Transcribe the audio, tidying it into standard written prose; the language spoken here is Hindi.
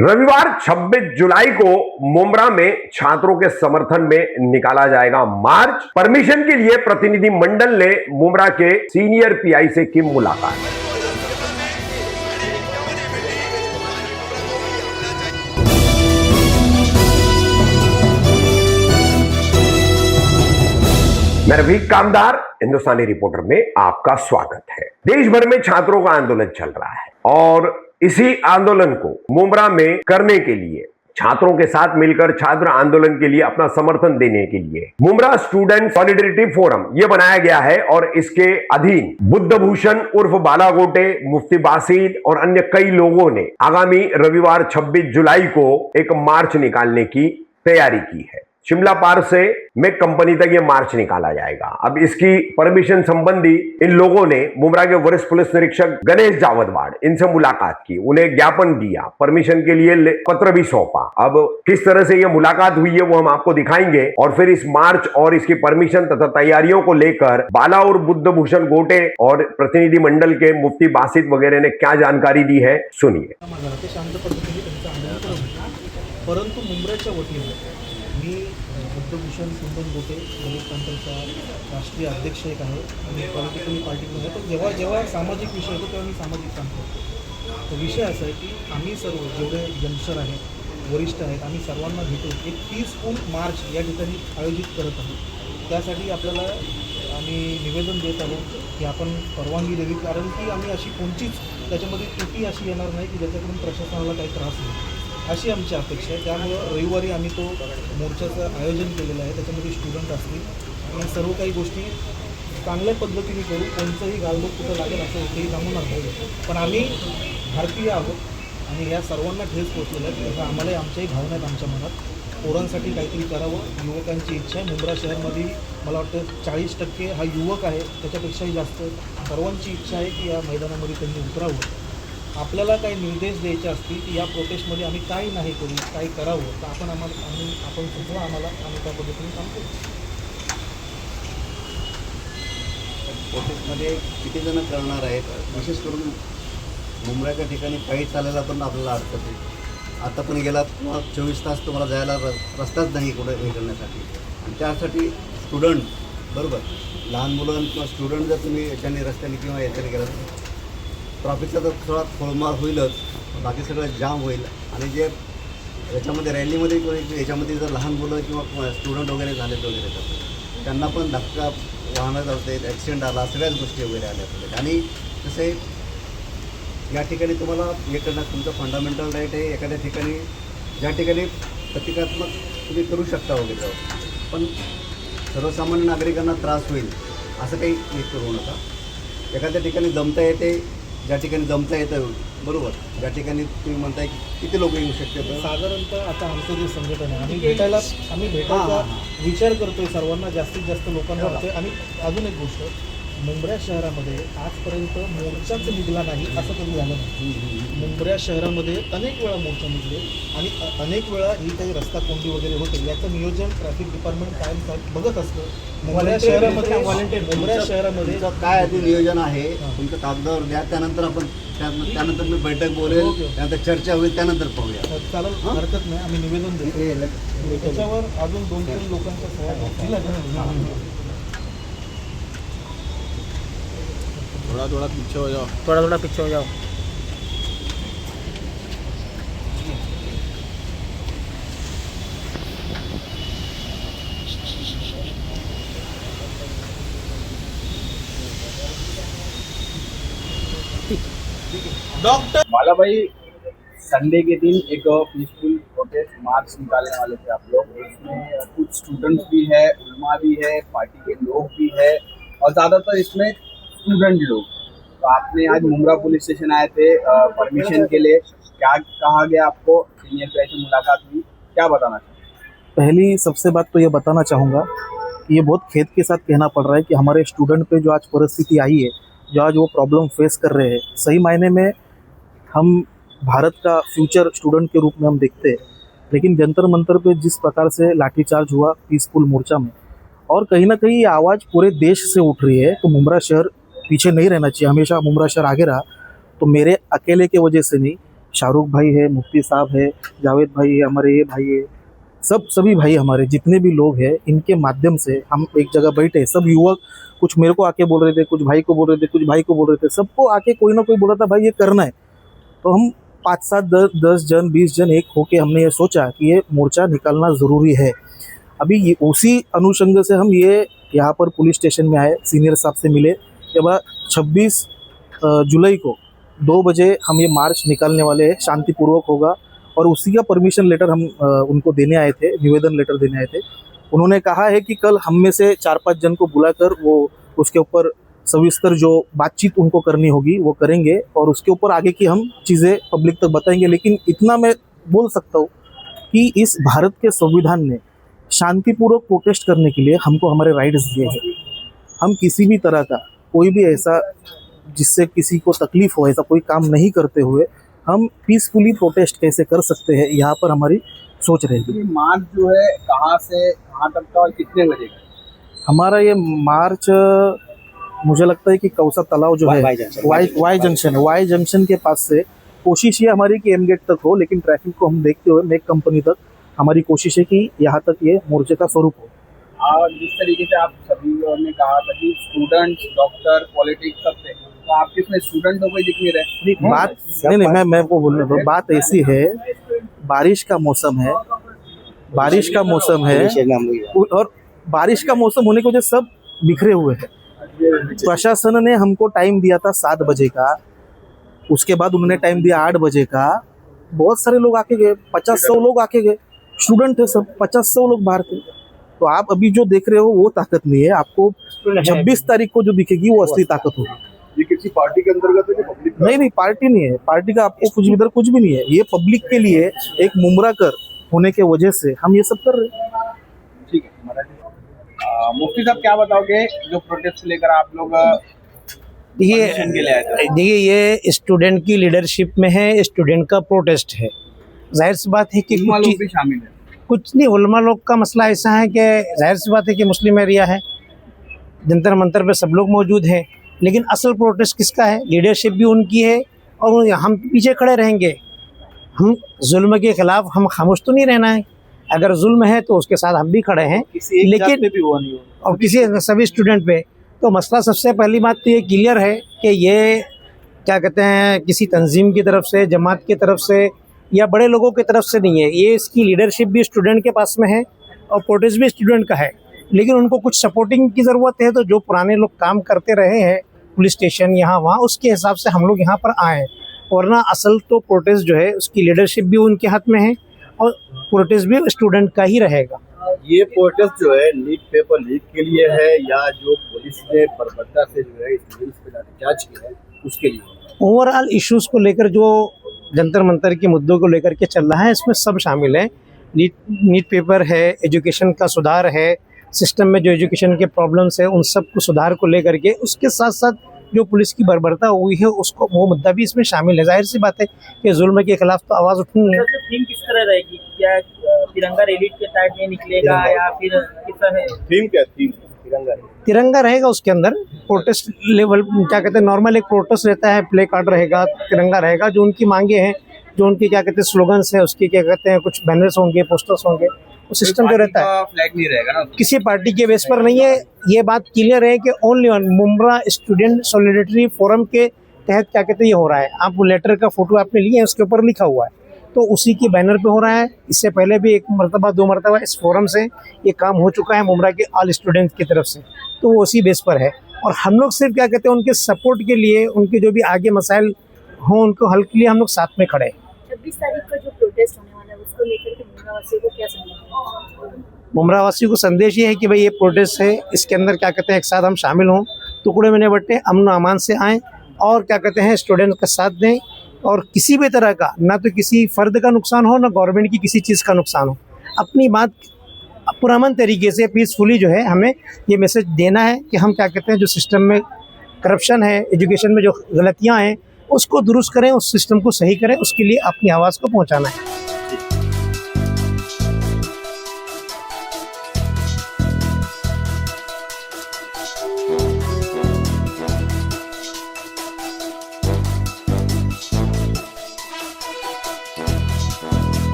रविवार 26 जुलाई को मुंब्रा में छात्रों के समर्थन में निकाला जाएगा मार्च। परमिशन के लिए प्रतिनिधि मंडल ने मुंब्रा के सीनियर पीआई से की मुलाकात। मैं रफीक कामदार, हिंदुस्तानी रिपोर्टर में आपका स्वागत है। देश भर में छात्रों का आंदोलन चल रहा है और इसी आंदोलन को मुंब्रा में करने के लिए, छात्रों के साथ मिलकर छात्र आंदोलन के लिए अपना समर्थन देने के लिए मुंब्रा स्टूडेंट सॉलिडरिटी फोरम ये बनाया गया है और इसके अधीन बुद्धभूषण उर्फ बालागोटे, मुफ्ती बासित और अन्य कई लोगों ने आगामी रविवार 26 जुलाई को एक मार्च निकालने की तैयारी की है। शिमला पार से मेक कंपनी तक ये मार्च निकाला जाएगा। अब इसकी परमिशन संबंधी इन लोगों ने मुंब्रा के वरिष्ठ पुलिस निरीक्षक गणेश जावदवाड़ इनसे मुलाकात की, उन्हें ज्ञापन दिया, परमिशन के लिए पत्र भी सौंपा। अब किस तरह से ये मुलाकात हुई है वो हम आपको दिखाएंगे और फिर इस मार्च और इसकी परमिशन तथा तैयारियों को लेकर बाला और बुद्धभूषण गोटे और प्रतिनिधि मंडल के मुफ्ती बासित वगैरह ने क्या जानकारी दी है, सुनिए। परंतु मुंब्राच्या वतीने मी बुद्धभूषण कुंदन गोटे दलित प्रांतांचा राष्ट्रीय अध्यक्ष एक आहे आणि पॉलिटिकली पार्टीमध्ये आहे. पण जेव्हा जेव्हा सामाजिक विषय होतो तेव्हा मी सामाजिक काम करतो. तो विषय असा आहे की आम्ही सर्व जेवढे यंगस्टर आहेत, वरिष्ठ आहेत, आम्ही सर्वांना भेटून एक पीसफुल मार्च या ठिकाणी आयोजित करत आहोत. त्यासाठी आपल्याला आम्ही निवेदन देत आहोत की आपण परवानगी द्यावी, कारण की आम्ही अशी कोणतीच त्याच्यामध्ये त्रुटी अशी येणार नाही की ज्याच्याकडून प्रशासनाला काही त्रास होईल, अशी आमची अपेक्षा आहे. त्यामुळं रविवारी आम्ही तो मोर्चाचं आयोजन केलेलं आहे. त्याच्यामध्ये स्टुडंट असतील आणि सर्व काही गोष्टी चांगल्या पद्धतीने करू. कोणतंही गालबोट कुठं लागेल असं एकही जमवणार नाही. पण आम्ही भारतीय आहोत आणि या सर्वांना ठेस पोचलेलं आहे. त्याचा आम्हालाही आमच्याही भावना आहेत आमच्या मनात. पोरांसाठी काहीतरी करावं, युवकांची इच्छा आहे. मुंब्रा शहरमध्ये मला वाटतं 40% हा युवक आहे, त्याच्यापेक्षाही जास्त सर्वांची इच्छा आहे की या मैदानामध्ये त्यांनी उतरावं. आपल्याला काही निर्देश द्यायचे असतील की या प्रोटेस्टमध्ये आम्ही काही नाही करू, काही करावं, तर आपण सुचवा आम्हाला, आम्ही त्या पद्धतीने काम करू. प्रोटेस्टमध्ये किती जण करणार आहेत? विशेष करून मुंब्राच्या ठिकाणी पायी चालायला पण आपल्याला अडचण आहे. आता पण गेला 24 तास तुम्हाला जायला रस्ताच नाही कुठं हे करण्यासाठी. आणि त्यासाठी स्टुडंट बरोबर, लहान मुलं किंवा स्टुडंट जर तुम्ही याच्याने रस्त्याने किंवा याच्याने गेलात, ट्रॉफिकचा तर थोडा खोळमाळ होईलच, बाकी सगळं जाम होईल. आणि जे याच्यामध्ये रॅलीमध्ये किंवा याच्यामध्ये जर लहान मुलं किंवा स्टुडंट वगैरे झालेत वगैरे तर त्यांना पण धक्का वाहनं जात आहेत, ॲक्सिडेंट आला, सगळ्याच गोष्टी वगैरे आल्या पाहिजेत. आणि तसे या ठिकाणी तुम्हाला हे करणं तुमचं फंडामेंटल राईट आहे. एखाद्या ठिकाणी ज्या ठिकाणी प्रतिकात्मक तुम्ही करू शकता वगैरे, पण सर्वसामान्य नागरिकांना त्रास होईल असं काही हे करू नका. एखाद्या ठिकाणी जमता येते, ज्या ठिकाणी जमता येतं बरोबर, ज्या ठिकाणी तुम्ही म्हणताय की किती लोक येऊ शकतात. साधारणतः आता आमचं जे संघटन आहे, आम्ही भेटायचा विचार करतोय, सर्वांना जास्तीत जास्त लोकांना होतोय. आणि अजून एक गोष्ट, मुंब्रा शहरामध्ये आजपर्यंत मोर्चाच निघाला नाही असं कधी झालं नाही. मुंब्रा शहरामध्ये अनेक वेळा मोर्चा निघले आणि अनेक वेळा ही काही रस्ता कोंडी वगैरे होते. याचं नियोजन ट्रॅफिक डिपार्टमेंट कायम बघत असतं. मुंब्रा शहरामध्ये काय आधी नियोजन आहे तुमचं कागदावर द्या, त्यानंतर आपण त्यानंतर मी बैठक बोलेल, त्यानंतर चर्चा होईल, त्यानंतर पाहूया. चालेल, हरकत नाही. आम्ही निवेदन देतो. त्याच्यावर अजून 2-3 लोकांच्या सह्या दिल्या. थोड़ा पीछे हो जाओ. डॉक्टर बाला भाई, संडे के दिन एक पीसफुल प्रोटेस्ट मार्च निकालने वाले थे आप लोग. इसमें कुछ स्टूडेंट्स भी है, उलमा भी है, पार्टी के लोग भी है और ज़्यादातर इसमें स्टूडेंट लोग. तो आपने आज मुंब्रा पुलिस स्टेशन आए थे परमिशन के लिए. क्या कहा गया आपको? सीनियर पीआई से मुलाकात हुई, क्या बताना चाहिए? पहली सबसे बात तो ये बताना चाहूँगा कि ये बहुत खेद के साथ कहना पड़ रहा है कि हमारे स्टूडेंट पे जो आज परिस्थिति आई है, जो आज वो प्रॉब्लम फेस कर रहे हैं, सही मायने में हम भारत का फ्यूचर स्टूडेंट के रूप में हम देखते हैं. लेकिन जंतर मंतर पे जिस प्रकार से लाठीचार्ज हुआ पीसफुल मोर्चा में, और कहीं ना कहीं ये आवाज़ पूरे देश से उठ रही है, तो मुंब्रा शहर पीछे नहीं रहना चाहिए. हमेशा मुंब्रा शहर आगे रहा, तो मेरे अकेले के वजह से नहीं, शाहरुख भाई है, मुफ्ती साहब है, जावेद भाई है, हमारे ये भाई है, सभी भाई हमारे जितने भी लोग हैं, इनके माध्यम से हम एक जगह बैठे, सब युवक कुछ मेरे को आके बोल रहे थे, कुछ भाई को बोल रहे थे, कुछ भाई को बोल रहे थे, सबको आके कोई ना कोई बोला था भाई ये करना है। तो हम 5, 7, 10 जन 20 जन एक होके हमने ये सोचा कि ये मोर्चा निकालना ज़रूरी है। अभी ये उसी अनुषंग से हम ये यहाँ पर पुलिस स्टेशन में आए, सीनियर साहब से मिले कि भाई 26 जुलाई को 2 बजे हम ये मार्च निकालने वाले हैं, शांतिपूर्वक होगा। और उसी का परमिशन लेटर हम उनको देने आए थे, निवेदन लेटर देने आए थे। उन्होंने कहा है कि कल हम में से 4-5 जन को बुलाकर वो उसके ऊपर सविस्तर जो बातचीत उनको करनी होगी वो करेंगे और उसके ऊपर आगे की हम चीज़ें पब्लिक तक बताएंगे। लेकिन इतना मैं बोल सकता हूँ कि इस भारत के संविधान ने शांतिपूर्वक प्रोटेस्ट करने के लिए हमको हमारे राइट्स दिए हैं। हम किसी भी तरह का कोई भी ऐसा जिससे किसी को तकलीफ हो ऐसा कोई काम नहीं करते हुए हम पीसफुली प्रोटेस्ट कैसे कर सकते हैं, यहाँ पर हमारी सोच रहेगी। मार्च जो है कहाँ से कहाँ तक का और कितने बजे का? हमारा ये मार्च मुझे लगता है कि कौसा तालाब जो है वाई जंक्शन के पास से कोशिश ये हमारी कि एम गेट तक हो, लेकिन ट्रैफिक को हम देखते हुए मेक कंपनी तक हमारी कोशिश है कि यहाँ तक ये मोर्चे का स्वरूप हो। और जिस तरीके से आप सभी लोगों ने कहा था कि स्टूडेंट्स, डॉक्टर, पॉलिटिक्स सब थे, तो आप किसमें स्टूडेंट तो कोई दिख नहीं रहे? बात नहीं मैं को बोलने दो। बात ऐसी है, बारिश का मौसम है और बारिश का मौसम होने की वजह से सब बिखरे हुए हैं। प्रशासन ने हमको टाइम दिया था 7 बजे का, उसके बाद उन्होंने टाइम दिया 8 बजे का। बहुत सारे लोग आके गए, 50-100 लोग आके गए, स्टूडेंट थे सब, 50-100 लोग बाहर थे। तो आप अभी जो देख रहे हो वो ताकत नहीं है, आपको 26 तारीख को जो दिखेगी वो असली ताकत होगी। ये किसी पार्टी के अंतर्गत है कि पब्लिक का? नहीं, पार्टी नहीं है, पार्टी का आपको कुछ इधर कुछ भी नहीं है। ये पब्लिक के लिए एक मुमराकर होने के वजह से हम ये सब कर रहे हैं। ठीक है, मुफ्ती साहब क्या बताओगे जो प्रोटेस्ट लेकर आप लोग देखिए ये स्टूडेंट की लीडरशिप में है, स्टूडेंट का प्रोटेस्ट है। जाहिर सी बात है कि उलमा लोग भी शामिल है? कुछ नहीं, उलमा लोग का मसला ऐसा है कि जाहिर सी बात है कि मुस्लिम एरिया है, जंतर मंतर पे सब लोग मौजूद हैं, लेकिन असल प्रोटेस्ट किसका है? लीडरशिप भी उनकी है और हम पीछे खड़े रहेंगे। हम जुल्म के खिलाफ हम खामोश तो नहीं रहना है, अगर जुल्म है तो उसके साथ हम भी खड़े हैं, लेकिन भी हुआ नहीं और किसी सभी स्टूडेंट पे। तो मसला सबसे पहली बात तो ये क्लियर है कि ये क्या कहते हैं किसी तंजीम की तरफ से, जमात की तरफ से या बड़े लोगों की तरफ से नहीं है। ये इसकी लीडरशिप भी स्टूडेंट के पास में है और प्रोटेस्ट भी स्टूडेंट का है, लेकिन उनको कुछ सपोर्टिंग की ज़रूरत है। तो जो पुराने लोग काम करते रहे हैं पुलिस स्टेशन यहाँ वहाँ, उसके हिसाब से हम लोग यहाँ पर आए हैं। वरना असल तो प्रोटेस्ट जो है उसकी लीडरशिप भी उनके हाथ में है और प्रोटेस्ट भी स्टूडेंट का ही रहेगा। ये प्रोटेस्ट जो है लीक पेपर लीक के लिए है या जो पुलिस ने बर्बरता से जो है स्टूडेंट्स पे लाठीचार्ज किया है उसके लिए? ओवरऑल इश्यूज़ को लेकर जो जंतर मंतर के मुद्दों को लेकर के चल रहा है, इसमें सब शामिल है। नीट पेपर है, एजुकेशन का सुधार है, सिस्टम में जो एजुकेशन के प्रॉब्लम्स है उन सब को सुधार को लेकर के, उसके साथ साथ जो पुलिस की बर्बरता हुई है उसको वो मुद्दा भी इसमें शामिल है। जाहिर सी बात है कि जुल्म के खिलाफ तो आवाज़ उठनी है। थीम किस तरह रहेगी? क्या तिरंगा रैली के टाइप में निकलेगा या फिर किस तरह? थीम क्या? थीम तिरंगा रहेगा, उसके अंदर प्रोटेस्ट लेवल क्या कहते हैं नॉर्मल एक प्रोटेस्ट रहता है, प्ले कार्ड रहेगा, तिरंगा रहेगा, जो उनकी मांगे हैं, जो उनके क्या कहते हैं स्लोगन्स है, उसके क्या कहते हैं कुछ बैनर्स होंगे, पोस्टर्स होंगे, वो सिस्टम जो रहता है फ्लैग नहीं रहेगा ना, किसी पार्टी के बेस पर नहीं है। ये बात क्लियर है कि only on Mumbra student solidarity forum के तहत क्या कहते हैं ये हो रहा है। आप लेटर का फोटो आपने लिए हैं, उसके ऊपर लिखा हुआ है, तो उसी के बैनर पे हो रहा है। इससे पहले भी 1 मरतबा 2 मरतबा इस फोरम से ये काम हो चुका है मुमरा के ऑल स्टूडेंट्स की तरफ से, तो वो उसी बेस पर है। और हम लोग सिर्फ क्या कहते हैं उनके सपोर्ट के लिए, उनके जो भी आगे मसाइल हों उनको हल के लिए हम लोग साथ में खड़े हैं। 26 तारीख का जो प्रोटेस्ट होने वाला है उसको लेकर के मुमरावासियों को क्या संदेश? मुमरावासियों को संदेश ये है कि भाई ये प्रोटेस्ट है, इसके अंदर क्या कहते हैं एक साथ हम शामिल हों, टुकड़े में नहीं बटे, अमन अमान से आएँ और क्या कहते हैं स्टूडेंट का साथ दें। और किसी भी तरह का ना तो किसी फ़र्द का नुकसान हो ना गवर्नमेंट की किसी चीज़ का नुकसान हो, अपनी बात पुरअमन तरीके से पीसफुली जो है हमें ये मैसेज देना है कि हम क्या कहते हैं जो सिस्टम में करप्शन है, एजुकेशन में जो गलतियाँ हैं उसको दुरुस्त करें, उस सिस्टम को सही करें, उसके लिए अपनी आवाज़ को पहुँचाना है।